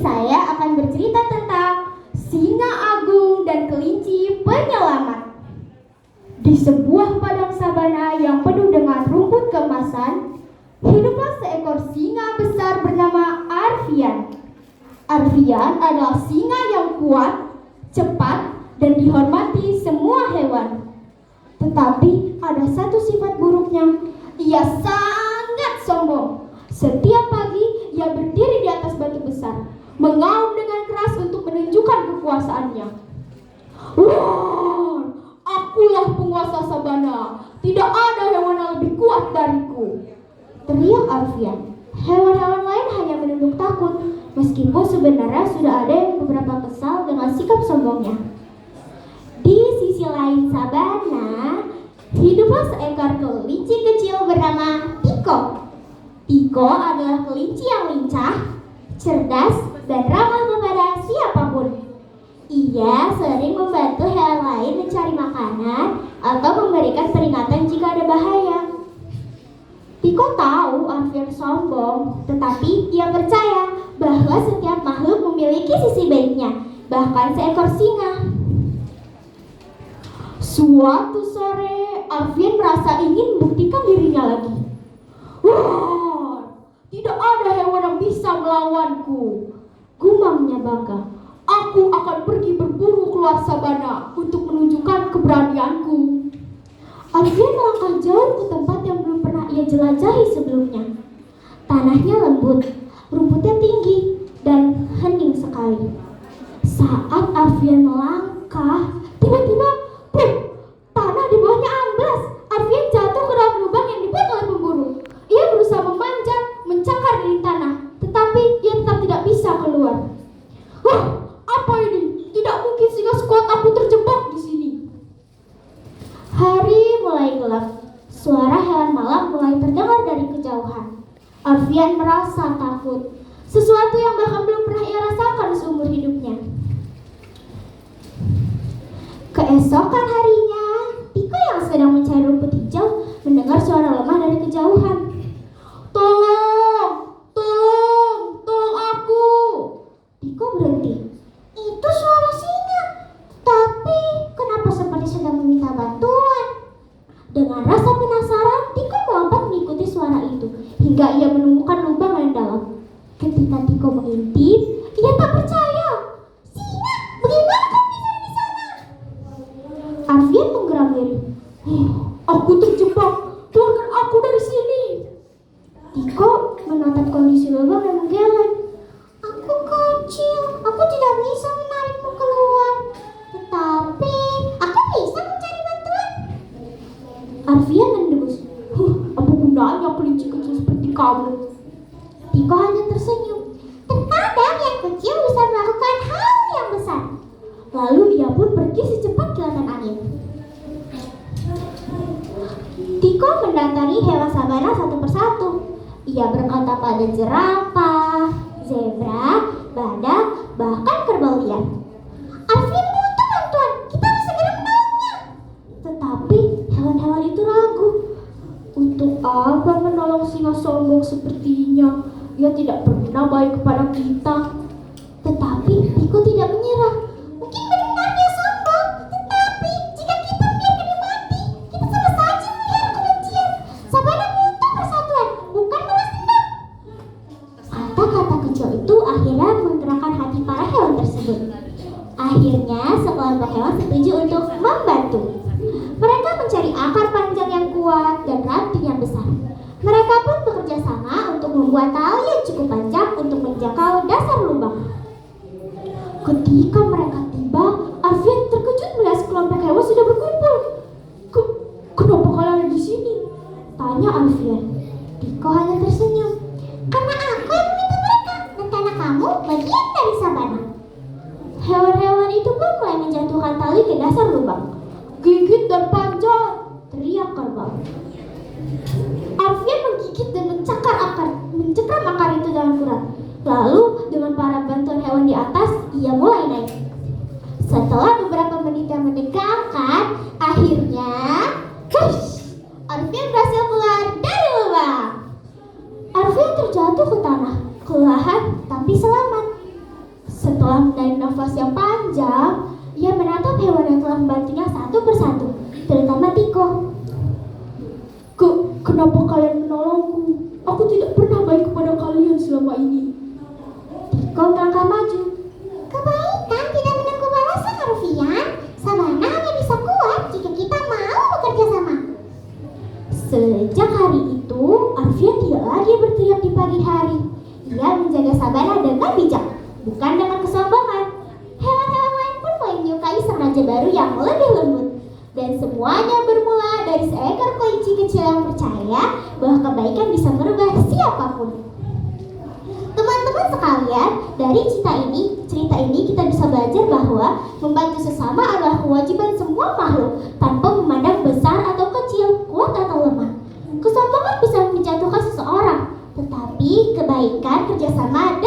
saya akan bercerita tentang singa agung dan kelinci penyelamat. Di sebuah padang sabana yang penuh dengan rumput keemasan, hiduplah seekor singa besar bernama Arfian. Arfian adalah singa yang kuat, cepat, dan dihormati semua hewan. Tetapi ada satu sifat buruknya, ia sangat sombong. Setiap pagi ia berdiri di atas batu besar, mengaum dengan keras untuk menunjukkan kekuasaannya. Wah, akulah penguasa sabana. Tidak ada hewan yang lebih kuat dariku, teriak Arfian. Hewan-hewan lain hanya menunduk takut, meskipun sebenarnya sudah ada yang beberapa kesal dengan sikap sombongnya. Di sisi lain sabana, hiduplah seekor kelinci kecil bernama Tiko. Tiko adalah kelinci yang lincah, cerdas, dan ramah kepada siapapun. Ia sering membantu hewan lain mencari makanan atau memberikan peringatan jika ada bahaya. Tiko tahu Arfian sombong, tetapi ia percaya bahwa setiap makhluk memiliki sisi baiknya, bahkan seekor singa. Suatu sore, Arfian merasa ingin membuktikan dirinya lagi. Wah, tidak ada hewan yang bisa melawanku, gumamnya bangga. Aku akan pergi berburu keluar sabana untuk menunjukkan keberanianku. Arfian melangkah jauh ke tempat yang belum pernah ia jelajahi sebelumnya. Tanahnya lembut, rumputnya tinggi, dan hening sekali. Saat Arfian melangkah, tiba-tiba, tanah di bawahnya amblas. Arfian jatuh ke dalam lubang yang dibuat oleh pemburu. Ia berusaha memanjat, mencakar dari tanah, tetapi ia tetap tidak bisa keluar. Wah, apa ini? Tidak mungkin singa sekuat aku terjebak di sini. Hari mulai gelap. Suara hewan malam mulai terdengar dari kejauhan. Arfian merasa takut. Sesuatu yang bahkan belum pernah ia rasakan seumur hidupnya. Keesokan harinya, Tiko yang sedang mencari rumput hijau mendengar suara lemah dari kejauhan. Tolong, tolong, tolong aku. Tiko berhenti. Itu suara singa. Tapi kenapa seperti sedang meminta bantuan? Dengan rasa penasaran, Tiko melompat mengikuti suara itu hingga ia menemukan lubang yang dalam. Ketika Tiko mengintip, ia tak percaya. Singa, bagaimana kau bisa di sana? Arfian menggeram diri. Aku terjebak, keluarkan aku dari sini. Tiko menatap kondisi lubang dan menggeleng. Aku kecil, aku tidak bisa menarikmu keluar. Tetapi, aku bisa mencari bantuan. Arfian mendengus. Apa gunanya kelinci kecil seperti kamu? Tiko hanya tersenyum. Terkadang yang kecil bisa melakukan hal yang besar. Lalu ia pun pergi secepat kilatan angin. Tiko mendatangi hewan sabana satu persatu. Ia berkata pada jerapah, zebra, badak, bahkan kerbau liar. Arfian butuh bantuan, kita harus segera menolongnya. Tetapi hewan-hewan itu ragu. Untuk apa menolong singa sombong sepertinya? Ia tidak pernah baik kepada kita. Tetapi Tiko tidak menyerah. Mungkin benar dia sombong, tetapi jika kita membiarkan dia mati, kita sama saja melihara kebencian. Sabana butuh persatuan, bukan balas dendam. Kata-kata kecil itu akhirnya menggerakkan hati para hewan tersebut. Akhirnya sekelompok hewan setuju untuk membantu. Mereka mencari akar panjang yang kuat dan ranting yang besar. Mereka pun bekerja sama untuk membuat tali yang cukup panjang untuk menjangkau dasar lubang. Ketika mereka tiba, Arfian terkejut melihat sekelompok hewan sudah berkumpul. Kenapa kalian ada di sini? Tanya Arfian. Tiko hanya tersenyum. Karena aku yang meminta mereka, dan karena kamu bagian dari sabana. Hewan-hewan itu pun mulai menjatuhkan tali ke dasar lubang. Gigit dan panjat, teriak kerbau. Arfian menggigit dan mencekram akar itu dengan kuat. Lalu dengan para bantuan hewan di atas, ia mulai naik. Setelah beberapa menit yang menegangkan, akhirnya, Arfian berhasil keluar dari lubang. Arfian terjatuh ke tanah, kelelahan tapi selamat. Setelah menarik nafas yang panjang, ia menatap hewan yang telah membantunya satu persatu, terutama Tiko. Kenapa kalian menolongku? Aku tidak pernah baik kepada kalian selama ini. Tiko melangkah maju. Kebaikan tidak menunggu balasan, Arfian. Sabana hanya bisa kuat jika kita mau bekerja sama. Sejak hari itu, Arfian tidak lagi berteriak di pagi hari. Ia menjaga Sabana dengan bijak, bukan dengan kesombongan. Hewan-hewan lain pun mulai menyukai sang raja baru yang lebih lembut. Dan semuanya bermula dari seekor kelinci kecil yang percaya bahwa kebaikan bisa merubah siapapun. Teman-teman sekalian, dari cerita ini kita bisa belajar bahwa membantu sesama adalah kewajiban semua makhluk tanpa memandang besar atau kecil, kuat atau lemah. Kesombongan bisa menjatuhkan seseorang, tetapi kebaikan, kerjasama,